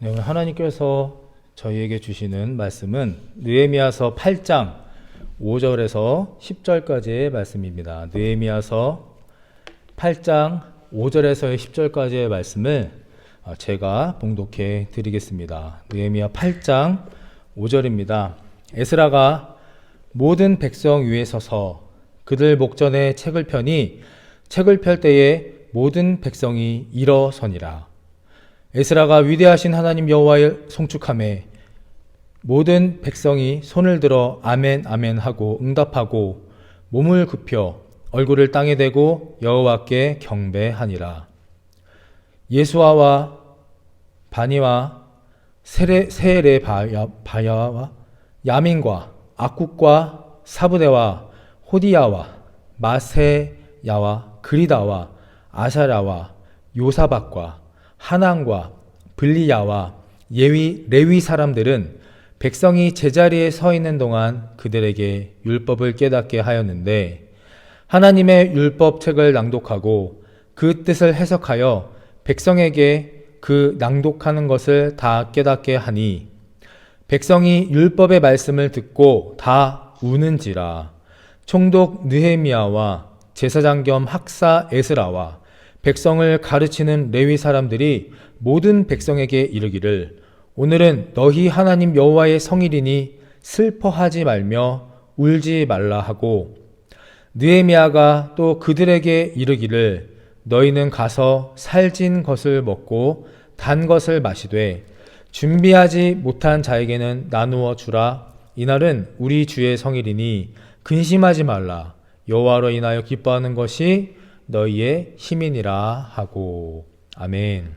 네, 오늘 하나님께서 저희에게 주시는 말씀은 느헤미야서 8장 5절에서 10절까지의 말씀입니다. 느헤미야서 8장 5절에서 10절까지의 말씀을 제가 봉독해 드리겠습니다. 느헤미야 8장 5절입니다. 에스라가 모든 백성 위에 서서 그들 목전에 책을 펴니 책을 펼 때에 모든 백성이 일어서니라. 에스라가 위대하신 하나님 여호와를 송축하매 모든 백성이 손을 들어 아멘 아멘 하고 응답하고 몸을 굽혀 얼굴을 땅에 대고 여호와께 경배하니라. 예수아와 바니와 세레바야와 야민과 악국과 사부대와 호디야와 마세야와 그리다와 아샤라와 요사박과 하난과 블리야와 레위 사람들은 백성이 제자리에 서 있는 동안 그들에게 율법을 깨닫게 하였는데 하나님의 율법책을 낭독하고 그 뜻을 해석하여 백성에게 그 낭독하는 것을 다 깨닫게 하니 백성이 율법의 말씀을 듣고 다 우는지라. 총독 느헤미야와 제사장 겸 학사 에스라와 백성을 가르치는 레위 사람들이 모든 백성에게 이르기를 오늘은 너희 하나님 여호와의 성일이니 슬퍼하지 말며 울지 말라 하고 느헤미야가 또 그들에게 이르기를 너희는 가서 살진 것을 먹고 단 것을 마시되 준비하지 못한 자에게는 나누어 주라. 이날은 우리 주의 성일이니 근심하지 말라. 여호와로 인하여 기뻐하는 것이 너희의 힘이니라 하고. 아멘.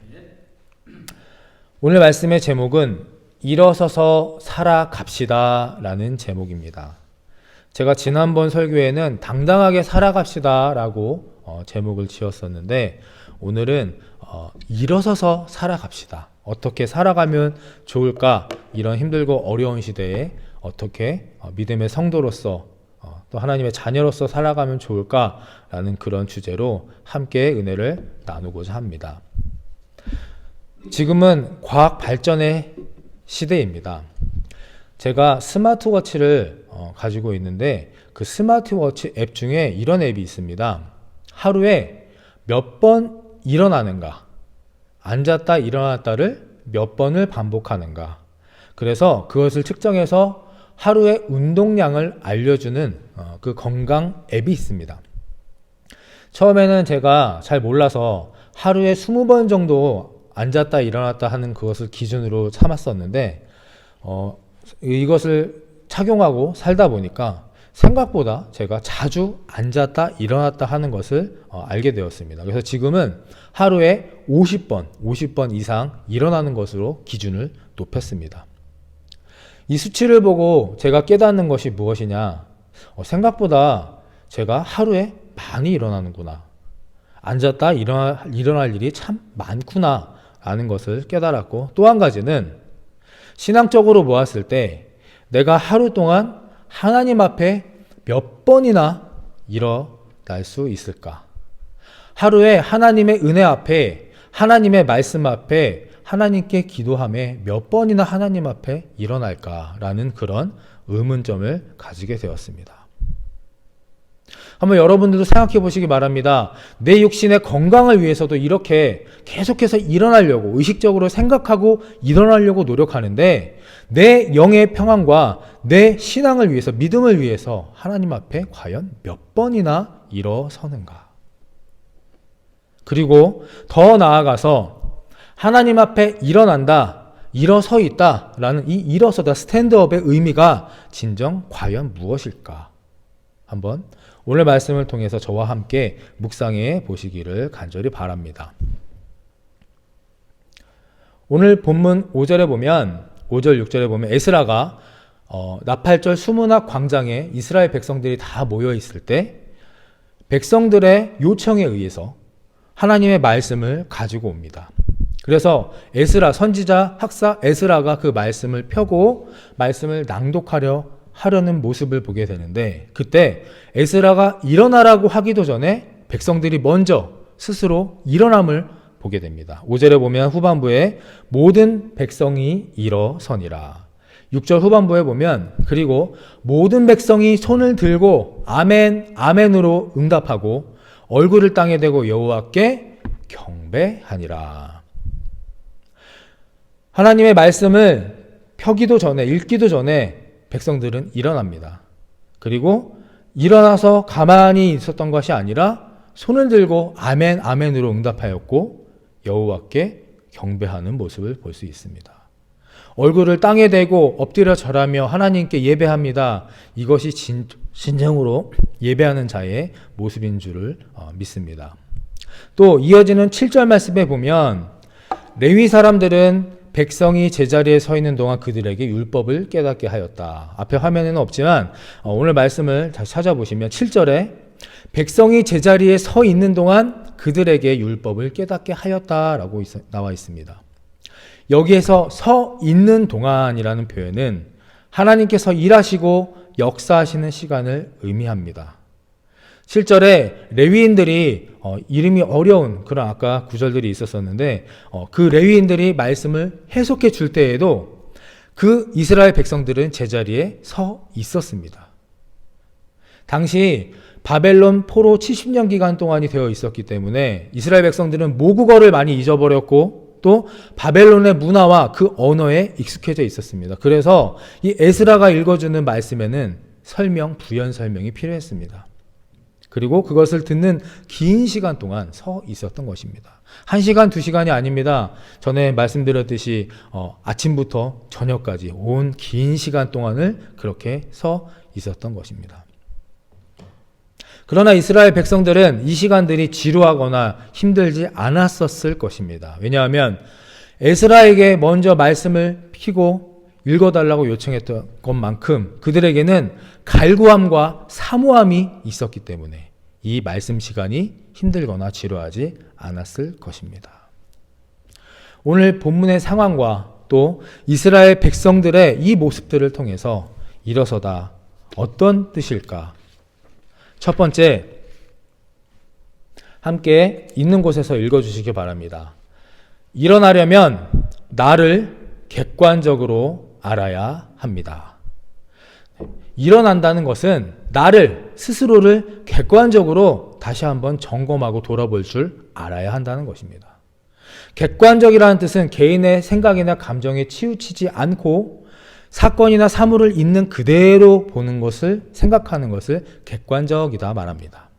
오늘 말씀의 제목은 일어서서 살아갑시다 라는 제목입니다. 제가 지난번 설교에는 당당하게 살아갑시다 라고 제목을 지었었는데 오늘은 일어서서 살아갑시다. 어떻게 살아가면 좋을까? 이런 힘들고 어려운 시대에 어떻게 믿음의 성도로서 또 하나님의 자녀로서 살아가면 좋을까라는 그런 주제로 함께 은혜를 나누고자 합니다. 지금은 과학 발전의 시대입니다. 제가 스마트워치를 가지고 있는데 그 스마트워치 앱 중에 이런 앱이 있습니다. 하루에 몇 번 일어나는가, 앉았다 일어났다를 몇 번을 반복하는가. 그래서 그것을 측정해서 하루의 운동량을 알려주는 그 건강 앱이 있습니다. 처음에는 제가 잘 몰라서 하루에 20번 정도 앉았다 일어났다 하는 그것을 기준으로 삼았었는데 이것을 착용하고 살다 보니까 생각보다 제가 자주 앉았다 일어났다 하는 것을 알게 되었습니다. 그래서 지금은 하루에 50번 이상 일어나는 것으로 기준을 높였습니다. 이 수치를 보고 제가 깨닫는 것이 무엇이냐? 생각보다 제가 하루에 많이 일어나는구나. 앉았다 일어날 일이 참 많구나 라는 것을 깨달았고, 또 한 가지는 신앙적으로 보았을 때 내가 하루 동안 하나님 앞에 몇 번이나 일어날 수 있을까? 하루에 하나님의 은혜 앞에, 하나님의 말씀 앞에 하나님께 기도함에 몇 번이나 하나님 앞에 일어날까라는 그런 의문점을 가지게 되었습니다. 한번 여러분들도 생각해 보시기 바랍니다. 내 육신의 건강을 위해서도 이렇게 계속해서 일어나려고 의식적으로 생각하고 일어나려고 노력하는데 내 영의 평안과 내 신앙을 위해서, 믿음을 위해서 하나님 앞에 과연 몇 번이나 일어서는가? 그리고 더 나아가서 하나님 앞에 일어난다, 일어서 있다 라는 이 일어서다, 스탠드업의 의미가 진정 과연 무엇일까? 한번 오늘 말씀을 통해서 저와 함께 묵상해 보시기를 간절히 바랍니다. 오늘 본문 5절에 보면, 5절 6절에 보면 에스라가 나팔절 수문학 광장에 이스라엘 백성들이 다 모여 있을 때 백성들의 요청에 의해서 하나님의 말씀을 가지고 옵니다. 그래서 에스라, 선지자 학사 에스라가 그 말씀을 펴고 말씀을 낭독하려는 모습을 보게 되는데, 그때 에스라가 일어나라고 하기도 전에 백성들이 먼저 스스로 일어남을 보게 됩니다. 5절에 보면 후반부에 모든 백성이 일어서니라. 6절 후반부에 보면 그리고 모든 백성이 손을 들고 아멘 아멘으로 응답하고 얼굴을 땅에 대고 여호와께 경배하니라. 하나님의 말씀을 펴기도 전에 읽기도 전에 백성들은 일어납니다. 그리고 일어나서 가만히 있었던 것이 아니라 손을 들고 아멘 아멘으로 응답하였고 여호와께 경배하는 모습을 볼 수 있습니다. 얼굴을 땅에 대고 엎드려 절하며 하나님께 예배합니다. 이것이 진정으로 예배하는 자의 모습인 줄을 믿습니다. 또 이어지는 7절 말씀에 보면 레위 사람들은 백성이 제자리에 서 있는 동안 그들에게 율법을 깨닫게 하였다. 앞에 화면에는 없지만 오늘 말씀을 다시 찾아보시면 7절에 백성이 제자리에 서 있는 동안 그들에게 율법을 깨닫게 하였다라고 나와 있습니다. 여기에서 서 있는 동안이라는 표현은 하나님께서 일하시고 역사하시는 시간을 의미합니다. 7절에 레위인들이 이름이 어려운 그런 아까 구절들이 있었었는데 그 레위인들이 말씀을 해석해 줄 때에도 그 이스라엘 백성들은 제자리에 서 있었습니다. 당시 바벨론 포로 70년 기간 동안이 되어 있었기 때문에 이스라엘 백성들은 모국어를 많이 잊어버렸고 또 바벨론의 문화와 그 언어에 익숙해져 있었습니다. 그래서 이 에스라가 읽어주는 말씀에는 설명, 부연 설명이 필요했습니다. 그리고 그것을 듣는 긴 시간 동안 서 있었던 것입니다. 1시간, 2시간이 아닙니다. 전에 말씀드렸듯이 아침부터 저녁까지 온 긴 시간 동안을 그렇게 서 있었던 것입니다. 그러나 이스라엘 백성들은 이 시간들이 지루하거나 힘들지 않았었을 것입니다. 왜냐하면 에스라에게 먼저 말씀을 피고 읽어달라고 요청했던 것만큼 그들에게는 갈구함과 사모함이 있었기 때문에 이 말씀 시간이 힘들거나 지루하지 않았을 것입니다. 오늘 본문의 상황과 또 이스라엘 백성들의 이 모습들을 통해서 일어서다 어떤 뜻일까? 첫 번째, 함께 있는 곳에서 읽어주시기 바랍니다. 일어나려면 나를 객관적으로 알아야 합니다. 일어난다는 것은 나를, 스스로를 객관적으로 다시 한번 점검하고 돌아볼 줄 알아야 한다는 것입니다. 객관적이라는 뜻은 개인의 생각이나 감정에 치우치지 않고 사건이나 사물을 있는 그대로 보는 것을, 생각하는 것을 객관적이다 말합니다.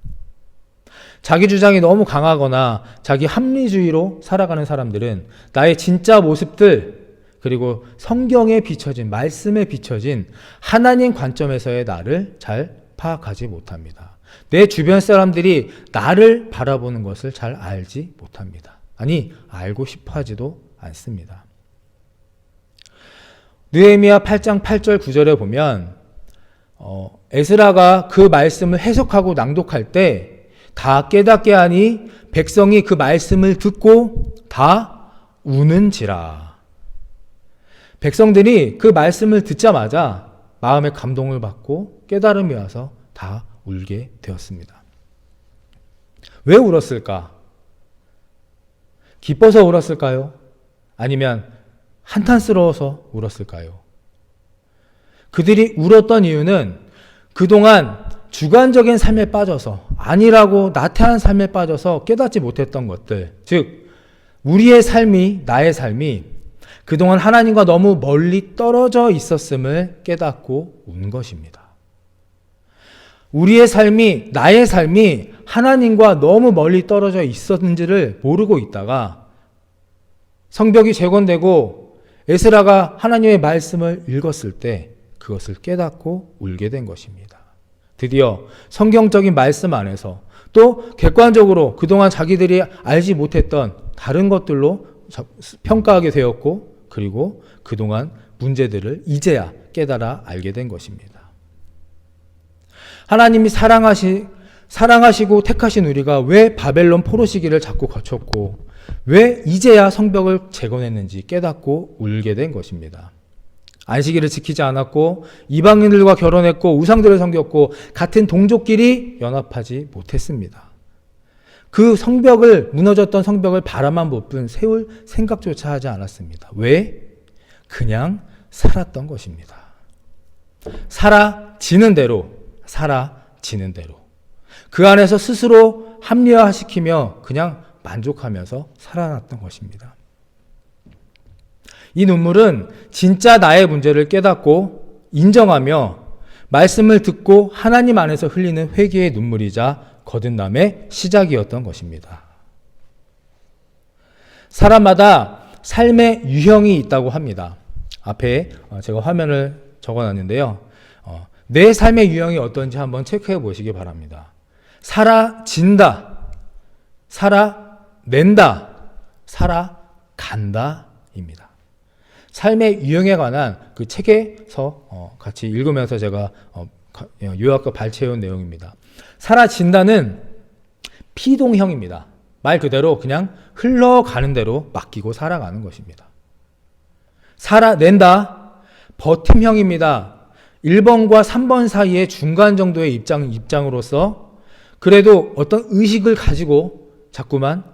자기 주장이 너무 강하거나 자기 합리주의로 살아가는 사람들은 나의 진짜 모습들, 그리고 성경에 비춰진, 말씀에 비춰진 하나님 관점에서의 나를 잘 파악하지 못합니다. 내 주변 사람들이 나를 바라보는 것을 잘 알지 못합니다. 아니, 알고 싶어 하지도 않습니다. 느헤미야 8장 8절 9절에 보면 에스라가 그 말씀을 해석하고 낭독할 때 다 깨닫게 하니 백성이 그 말씀을 듣고 다 우는지라. 백성들이 그 말씀을 듣자마자 마음의 감동을 받고 깨달음이 와서 다 울게 되었습니다. 왜 울었을까? 기뻐서 울었을까요? 아니면 한탄스러워서 울었을까요? 그들이 울었던 이유는 그동안 주관적인 삶에 빠져서, 아니라고 나태한 삶에 빠져서 깨닫지 못했던 것들, 즉 우리의 삶이, 나의 삶이 그동안 하나님과 너무 멀리 떨어져 있었음을 깨닫고 운 것입니다. 우리의 삶이, 나의 삶이 하나님과 너무 멀리 떨어져 있었는지를 모르고 있다가 성벽이 재건되고 에스라가 하나님의 말씀을 읽었을 때 그것을 깨닫고 울게 된 것입니다. 드디어 성경적인 말씀 안에서 또 객관적으로 그동안 자기들이 알지 못했던 다른 것들로 평가하게 되었고, 그리고 그동안 문제들을 이제야 깨달아 알게 된 것입니다. 하나님이 사랑하시고 택하신 우리가 왜 바벨론 포로 시기를 자꾸 거쳤고 왜 이제야 성벽을 재건했는지 깨닫고 울게 된 것입니다. 안식일을 지키지 않았고 이방인들과 결혼했고 우상들을 섬겼고 같은 동족끼리 연합하지 못했습니다. 그 성벽을, 무너졌던 성벽을 바라만 못 세울 생각조차 하지 않았습니다. 왜? 그냥 살았던 것입니다. 사라지는 대로. 그 안에서 스스로 합리화시키며 그냥 만족하면서 살아났던 것입니다. 이 눈물은 진짜 나의 문제를 깨닫고 인정하며 말씀을 듣고 하나님 안에서 흘리는 회개의 눈물이자 거듭남의 시작이었던 것입니다. 사람마다 삶의 유형이 있다고 합니다. 앞에 제가 화면을 적어놨는데요. 내 삶의 유형이 어떤지 한번 체크해 보시기 바랍니다. 살아진다, 살아낸다, 살아간다입니다. 삶의 유형에 관한 그 책에서 같이 읽으면서 제가 요약과 발췌해온 내용입니다. 살아진다는 피동형입니다. 말 그대로 그냥 흘러가는 대로 맡기고 살아가는 것입니다. 살아낸다, 버팀형입니다. 1번과 3번 사이의 중간 정도의 입장으로서 그래도 어떤 의식을 가지고 자꾸만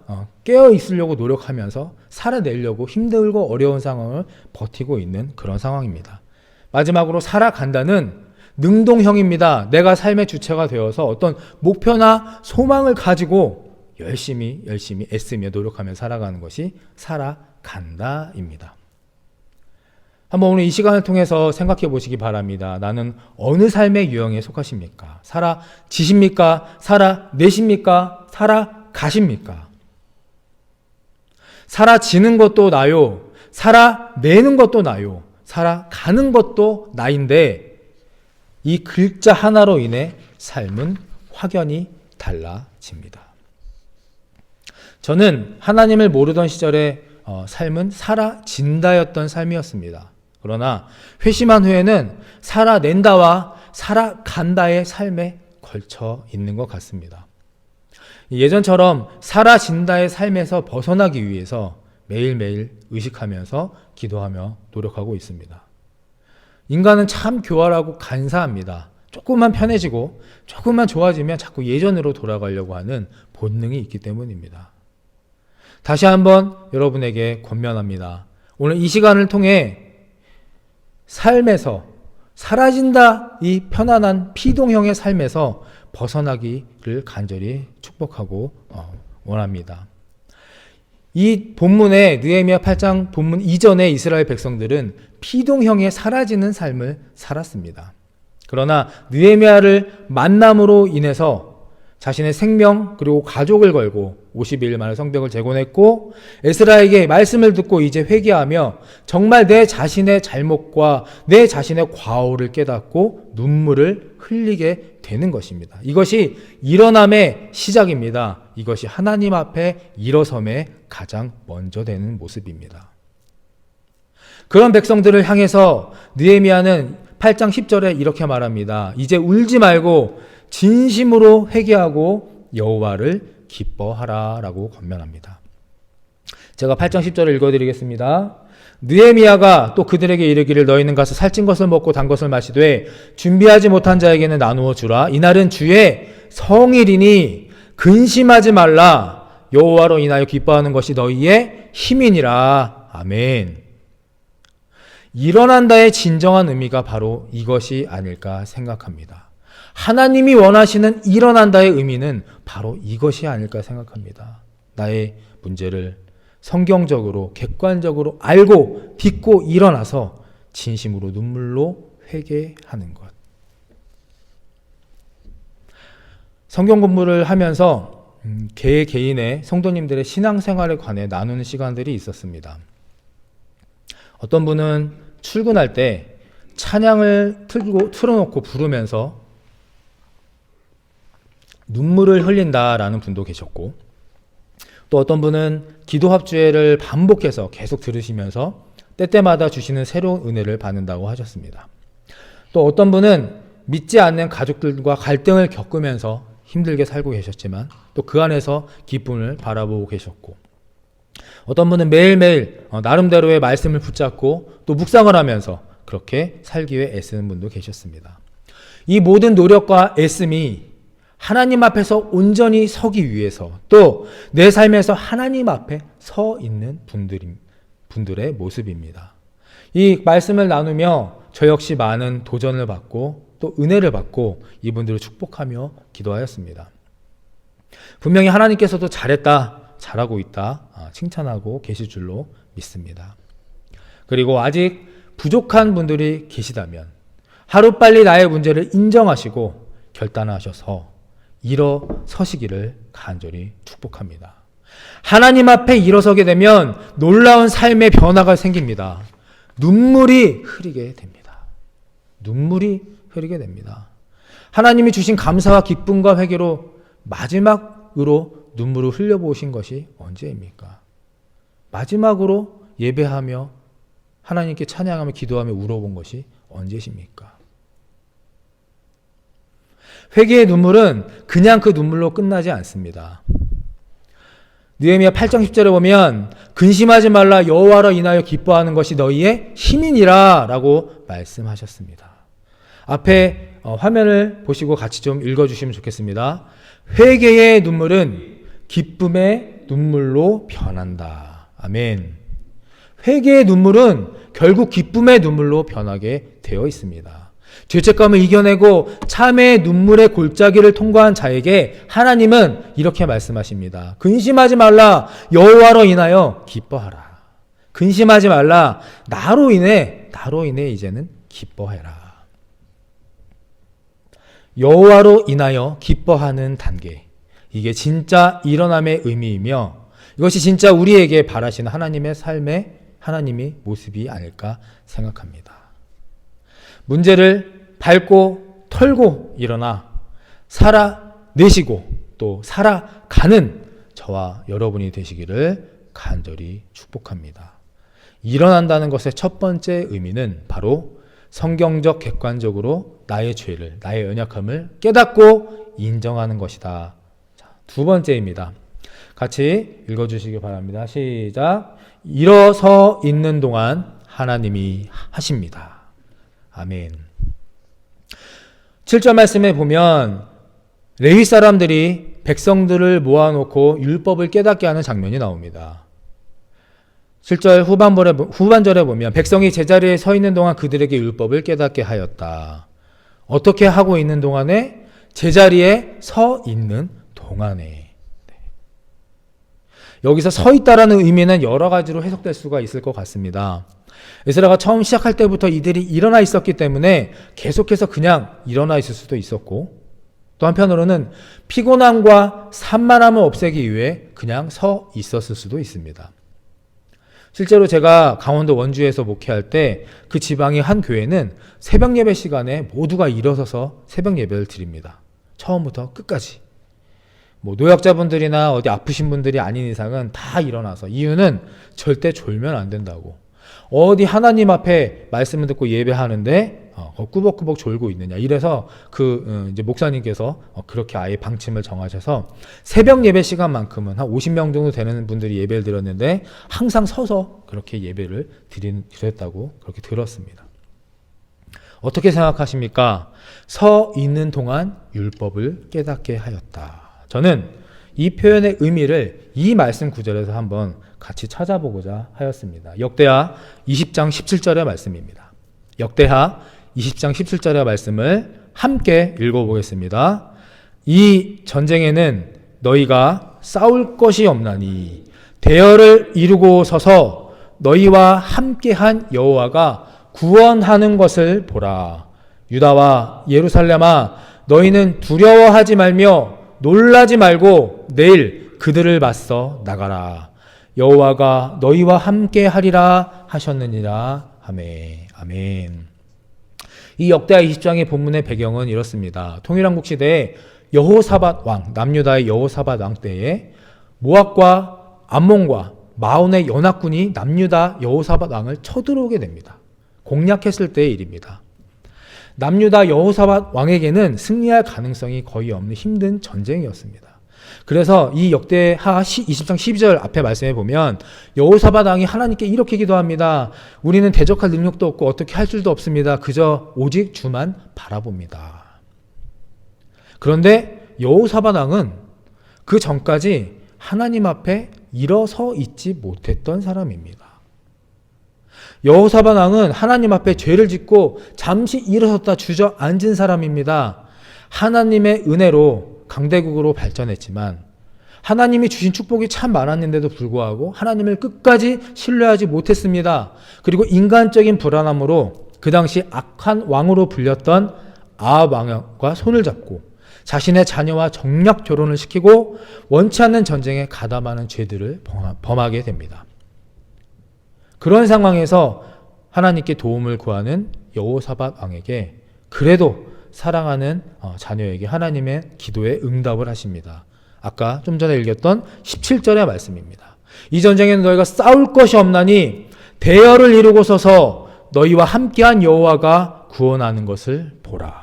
깨어 있으려고 노력하면서 살아내려고 힘들고 어려운 상황을 버티고 있는 그런 상황입니다. 마지막으로 살아간다는 능동형입니다. 내가 삶의 주체가 되어서 어떤 목표나 소망을 가지고 열심히 애쓰며 노력하며 살아가는 것이 살아간다입니다. 한번 오늘 이 시간을 통해서 생각해 보시기 바랍니다. 나는 어느 삶의 유형에 속하십니까? 살아지십니까? 살아내십니까? 살아가십니까? 살아지는 것도 나요. 살아내는 것도 나요. 살아가는 것도 나인데 이 글자 하나로 인해 삶은 확연히 달라집니다. 저는 하나님을 모르던 시절에 삶은 살아진다였던 삶이었습니다. 그러나 회심한 후에는 살아낸다와 살아간다의 삶에 걸쳐 있는 것 같습니다. 예전처럼 살아진다의 삶에서 벗어나기 위해서 매일매일 의식하면서 기도하며 노력하고 있습니다. 인간은 참 교활하고 간사합니다. 조금만 편해지고 조금만 좋아지면 자꾸 예전으로 돌아가려고 하는 본능이 있기 때문입니다. 다시 한번 여러분에게 권면합니다. 오늘 이 시간을 통해 삶에서 사라진다 이 편안한 피동형의 삶에서 벗어나기를 간절히 축복하고 원합니다. 이 본문의 느헤미야 8장 본문 이전에 이스라엘 백성들은 피동형의 사라지는 삶을 살았습니다. 그러나 느헤미야를 만남으로 인해서 자신의 생명 그리고 가족을 걸고 52일 만에 성벽을 재건했고 에스라에게 말씀을 듣고 이제 회개하며 정말 내 자신의 잘못과 내 자신의 과오를 깨닫고 눈물을 흘리게 되는 것입니다. 이것이 일어남의 시작입니다. 이것이 하나님 앞에 일어섬의 가장 먼저 되는 모습입니다. 그런 백성들을 향해서 느헤미야는 8장 10절에 이렇게 말합니다. 이제 울지 말고 진심으로 회개하고 여호와를 기뻐하라 라고 권면합니다. 제가 8장 10절을 읽어드리겠습니다. 느헤미야가 또 그들에게 이르기를 너희는 가서 살찐 것을 먹고 단 것을 마시되 준비하지 못한 자에게는 나누어 주라. 이날은 주의 성일이니 근심하지 말라. 여호와로 인하여 기뻐하는 것이 너희의 힘이니라. 아멘. 일어난다의 진정한 의미가 바로 이것이 아닐까 생각합니다. 하나님이 원하시는 일어난다의 의미는 바로 이것이 아닐까 생각합니다. 나의 문제를 성경적으로 객관적으로 알고 딛고 일어나서 진심으로 눈물로 회개하는 것. 성경 공부를 하면서 개개인의 성도님들의 신앙생활에 관해 나누는 시간들이 있었습니다. 어떤 분은 출근할 때 찬양을 틀어놓고 부르면서 눈물을 흘린다라는 분도 계셨고, 또 어떤 분은 기도 합주회를 반복해서 계속 들으시면서 때때마다 주시는 새로운 은혜를 받는다고 하셨습니다. 또 어떤 분은 믿지 않는 가족들과 갈등을 겪으면서 힘들게 살고 계셨지만 또 그 안에서 기쁨을 바라보고 계셨고, 어떤 분은 매일매일 나름대로의 말씀을 붙잡고 또 묵상을 하면서 그렇게 살기 위해 애쓰는 분도 계셨습니다. 이 모든 노력과 애씀이 하나님 앞에서 온전히 서기 위해서 또 내 삶에서 하나님 앞에 서 있는 분들의 모습입니다. 이 말씀을 나누며 저 역시 많은 도전을 받고 또 은혜를 받고 이분들을 축복하며 기도하였습니다. 분명히 하나님께서도 잘했다, 잘하고 있다 칭찬하고 계실 줄로 믿습니다. 그리고 아직 부족한 분들이 계시다면 하루빨리 나의 문제를 인정하시고 결단하셔서 일어서시기를 간절히 축복합니다. 하나님 앞에 일어서게 되면 놀라운 삶의 변화가 생깁니다. 눈물이 흐르게 됩니다. 눈물이 흐르게 됩니다. 하나님이 주신 감사와 기쁨과 회개로 마지막으로 눈물을 흘려보신 것이 언제입니까? 마지막으로 예배하며 하나님께 찬양하며 기도하며 울어본 것이 언제십니까? 회개의 눈물은 그냥 그 눈물로 끝나지 않습니다. 느헤미야 8장 10절에 보면 근심하지 말라 여호와로 인하여 기뻐하는 것이 너희의 힘이니라 라고 말씀하셨습니다. 앞에 화면을 보시고 같이 좀 읽어주시면 좋겠습니다. 회개의 눈물은 기쁨의 눈물로 변한다. 아멘. 회개의 눈물은 결국 기쁨의 눈물로 변하게 되어 있습니다. 죄책감을 이겨내고 참의 눈물의 골짜기를 통과한 자에게 하나님은 이렇게 말씀하십니다. 근심하지 말라 여호와로 인하여 기뻐하라. 근심하지 말라 나로 인해 이제는 기뻐해라. 여호와로 인하여 기뻐하는 단계, 이게 진짜 일어남의 의미이며 이것이 진짜 우리에게 바라시는 하나님의 삶의 하나님의 모습이 아닐까 생각합니다. 문제를 밟고 털고 일어나 살아내시고 또 살아가는 저와 여러분이 되시기를 간절히 축복합니다. 일어난다는 것의 첫 번째 의미는 바로 성경적 객관적으로 나의 죄를, 나의 연약함을 깨닫고 인정하는 것이다. 자, 두 번째입니다. 같이 읽어주시기 바랍니다. 시작. 일어서 있는 동안 하나님이 하십니다. 아멘. 7절 말씀에 보면 레위 사람들이 백성들을 모아놓고 율법을 깨닫게 하는 장면이 나옵니다. 7절 후반절에 보면 백성이 제자리에 서 있는 동안 그들에게 율법을 깨닫게 하였다. 어떻게 하고 있는 동안에? 제자리에 서 있는 동안에. 여기서 서 있다라는 의미는 여러 가지로 해석될 수가 있을 것 같습니다. 에스라가 처음 시작할 때부터 이들이 일어나 있었기 때문에 계속해서 그냥 일어나 있을 수도 있었고, 또 한편으로는 피곤함과 산만함을 없애기 위해 그냥 서 있었을 수도 있습니다. 실제로 제가 강원도 원주에서 목회할 때 그 지방의 한 교회는 새벽 예배 시간에 모두가 일어서서 새벽 예배를 드립니다. 처음부터 끝까지. 노약자분들이나 어디 아프신 분들이 아닌 이상은 다 일어나서, 이유는 절대 졸면 안 된다고. 어디 하나님 앞에 말씀을 듣고 예배하는데 꾸벅꾸벅 졸고 있느냐. 이래서 이제 목사님께서 그렇게 아예 방침을 정하셔서 새벽 예배 시간만큼은 한 50명 정도 되는 분들이 예배를 드렸는데 항상 서서 그렇게 예배를 드렸다고 그렇게 들었습니다. 어떻게 생각하십니까? 서 있는 동안 율법을 깨닫게 하였다. 저는 이 표현의 의미를 이 말씀 구절에서 한번 같이 찾아보고자 하였습니다. 역대하 20장 17절의 말씀입니다. 역대하 20장 17절의 말씀을 함께 읽어보겠습니다. 이 전쟁에는 너희가 싸울 것이 없나니 대열을 이루고 서서 너희와 함께한 여호와가 구원하는 것을 보라. 유다와 예루살렘아 너희는 두려워하지 말며 놀라지 말고 내일 그들을 맞서 나가라. 여호와가 너희와 함께 하리라 하셨느니라. 아멘. 아멘. 이 역대하 20장의 본문의 배경은 이렇습니다. 통일왕국 시대에 여호사밧 왕, 남유다의 여호사밧 왕 때에 모압과 암몬과 마온의 연합군이 남유다 여호사밧 왕을 쳐들어오게 됩니다. 공략했을 때의 일입니다. 남유다 여호사밧 왕에게는 승리할 가능성이 거의 없는 힘든 전쟁이었습니다. 그래서 이 역대하 20장 12절 앞에 말씀해 보면 여호사밧 왕이 하나님께 이렇게 기도합니다. 우리는 대적할 능력도 없고 어떻게 할 줄도 없습니다. 그저 오직 주만 바라봅니다. 그런데 여호사밧 왕은 그 전까지 하나님 앞에 일어서 있지 못했던 사람입니다. 여호사밧 왕은 하나님 앞에 죄를 짓고 잠시 일어섰다 주저앉은 사람입니다. 하나님의 은혜로 강대국으로 발전했지만 하나님이 주신 축복이 참 많았는데도 불구하고 하나님을 끝까지 신뢰하지 못했습니다. 그리고 인간적인 불안함으로 그 당시 악한 왕으로 불렸던 아합 왕과 손을 잡고 자신의 자녀와 정략 결혼을 시키고 원치 않는 전쟁에 가담하는 죄들을 범하게 됩니다. 그런 상황에서 하나님께 도움을 구하는 여호사밧 왕에게 그래도 사랑하는 자녀에게 하나님의 기도에 응답을 하십니다. 아까 좀 전에 읽었던 17절의 말씀입니다. 이 전쟁에는 너희가 싸울 것이 없나니 대열을 이루고 서서 너희와 함께한 여호와가 구원하는 것을 보라.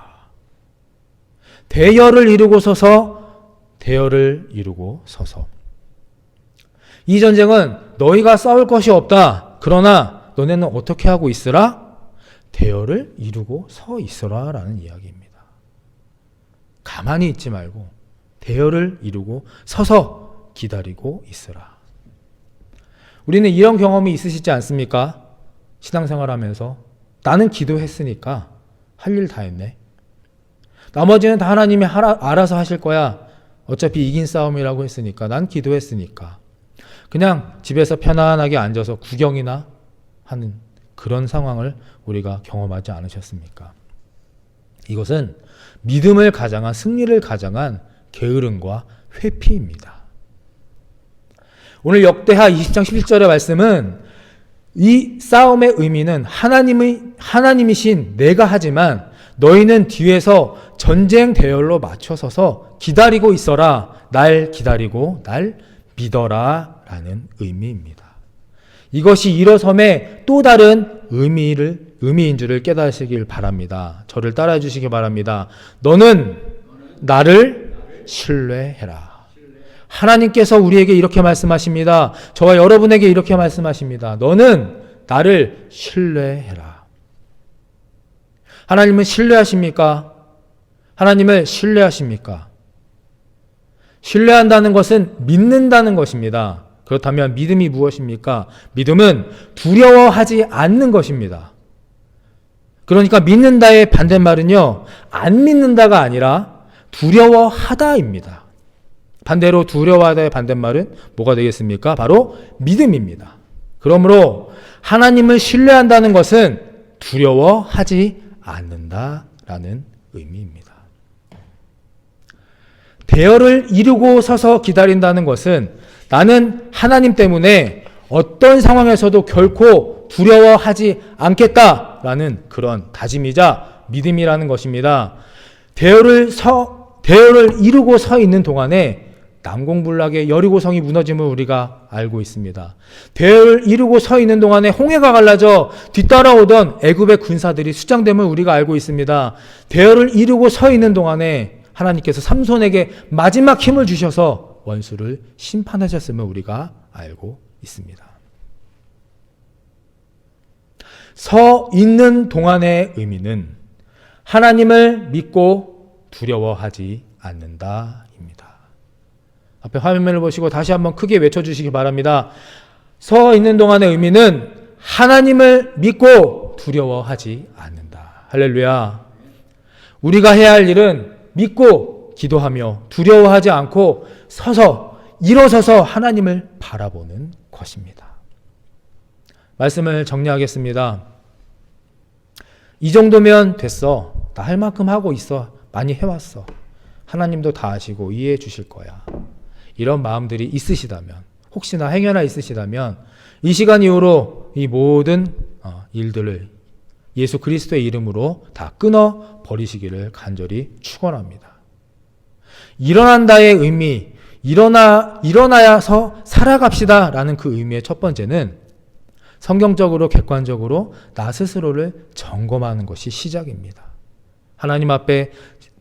대열을 이루고 서서, 대열을 이루고 서서. 이 전쟁은 너희가 싸울 것이 없다. 그러나 너네는 어떻게 하고 있으라? 대열을 이루고 서 있으라 라는 이야기입니다. 가만히 있지 말고 대열을 이루고 서서 기다리고 있으라. 우리는 이런 경험이 있으시지 않습니까? 신앙생활하면서 나는 기도했으니까 할 일 다 했네. 나머지는 다 하나님이 알아서 하실 거야. 어차피 이긴 싸움이라고 했으니까, 난 기도했으니까. 그냥 집에서 편안하게 앉아서 구경이나 하는 그런 상황을 우리가 경험하지 않으셨습니까? 이것은 믿음을 가장한, 승리를 가장한 게으름과 회피입니다. 오늘 역대하 20장 11절의 말씀은 이 싸움의 의미는 하나님이신 내가 하지만 너희는 뒤에서 전쟁 대열로 맞춰서서 기다리고 있어라. 날 기다리고 날 믿어라 라는 의미입니다. 이것이 일어섬의 또 다른 의미인 줄을 깨달으시길 바랍니다. 저를 따라해 주시기 바랍니다. 너는 나를 신뢰해라. 하나님께서 우리에게 이렇게 말씀하십니다. 저와 여러분에게 이렇게 말씀하십니다. 너는 나를 신뢰해라. 하나님은 신뢰하십니까? 하나님을 신뢰하십니까? 신뢰한다는 것은 믿는다는 것입니다. 그렇다면 믿음이 무엇입니까? 믿음은 두려워하지 않는 것입니다. 그러니까 믿는다의 반대말은요, 안 믿는다가 아니라 두려워하다입니다. 반대로 두려워하다의 반대말은 뭐가 되겠습니까? 바로 믿음입니다. 그러므로 하나님을 신뢰한다는 것은 두려워하지 않는다라는 의미입니다. 대열을 이루고 서서 기다린다는 것은 나는 하나님 때문에 어떤 상황에서도 결코 두려워하지 않겠다라는 그런 다짐이자 믿음이라는 것입니다. 대열을 이루고 서 있는 동안에 난공불락의 여리고성이 무너짐을 우리가 알고 있습니다. 대열을 이루고 서 있는 동안에 홍해가 갈라져 뒤따라오던 애굽의 군사들이 수장됨을 우리가 알고 있습니다. 대열을 이루고 서 있는 동안에 하나님께서 삼손에게 마지막 힘을 주셔서 원수를 심판하셨음을 우리가 알고 있습니다. 서 있는 동안의 의미는 하나님을 믿고 두려워하지 않는다입니다. 앞에 화면을 보시고 다시 한번 크게 외쳐주시기 바랍니다. 서 있는 동안의 의미는 하나님을 믿고 두려워하지 않는다. 할렐루야. 우리가 해야 할 일은 믿고 기도하며 두려워하지 않고 서서 일어서서 하나님을 바라보는 것입니다. 말씀을 정리하겠습니다. 이 정도면 됐어. 나 할 만큼 하고 있어. 많이 해왔어. 하나님도 다 아시고 이해해 주실 거야. 이런 마음들이 있으시다면, 혹시나 행여나 있으시다면 이 시간 이후로 이 모든 일들을 예수 그리스도의 이름으로 다 끊어 버리시기를 간절히 축원합니다. 일어난다의 의미, 일어나야서 살아갑시다 라는 그 의미의 첫 번째는 성경적으로 객관적으로 나 스스로를 점검하는 것이 시작입니다. 하나님 앞에,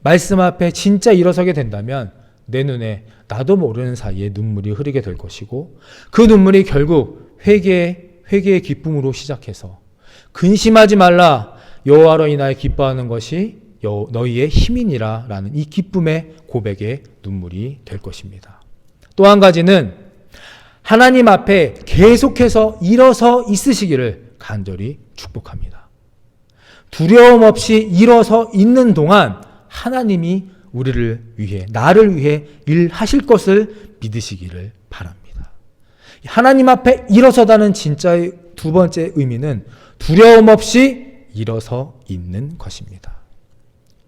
말씀 앞에 진짜 일어서게 된다면 내 눈에 나도 모르는 사이에 눈물이 흐르게 될 것이고, 그 눈물이 결국 회개의 기쁨으로 시작해서 근심하지 말라, 여호와로 인하여 기뻐하는 것이 너희의 힘이니라 라는 이 기쁨의 고백의 눈물이 될 것입니다. 또 한 가지는 하나님 앞에 계속해서 일어서 있으시기를 간절히 축복합니다. 두려움 없이 일어서 있는 동안 하나님이 우리를 위해, 나를 위해 일하실 것을 믿으시기를 바랍니다. 하나님 앞에 일어서다는 진짜의 두 번째 의미는 두려움 없이 일어서 있는 것입니다.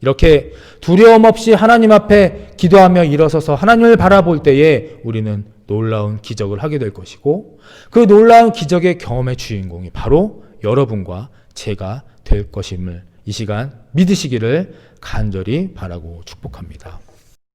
이렇게 두려움 없이 하나님 앞에 기도하며 일어서서 하나님을 바라볼 때에 우리는 놀라운 기적을 하게 될 것이고, 그 놀라운 기적의 경험의 주인공이 바로 여러분과 제가 될 것임을 이 시간 믿으시기를 간절히 바라고 축복합니다.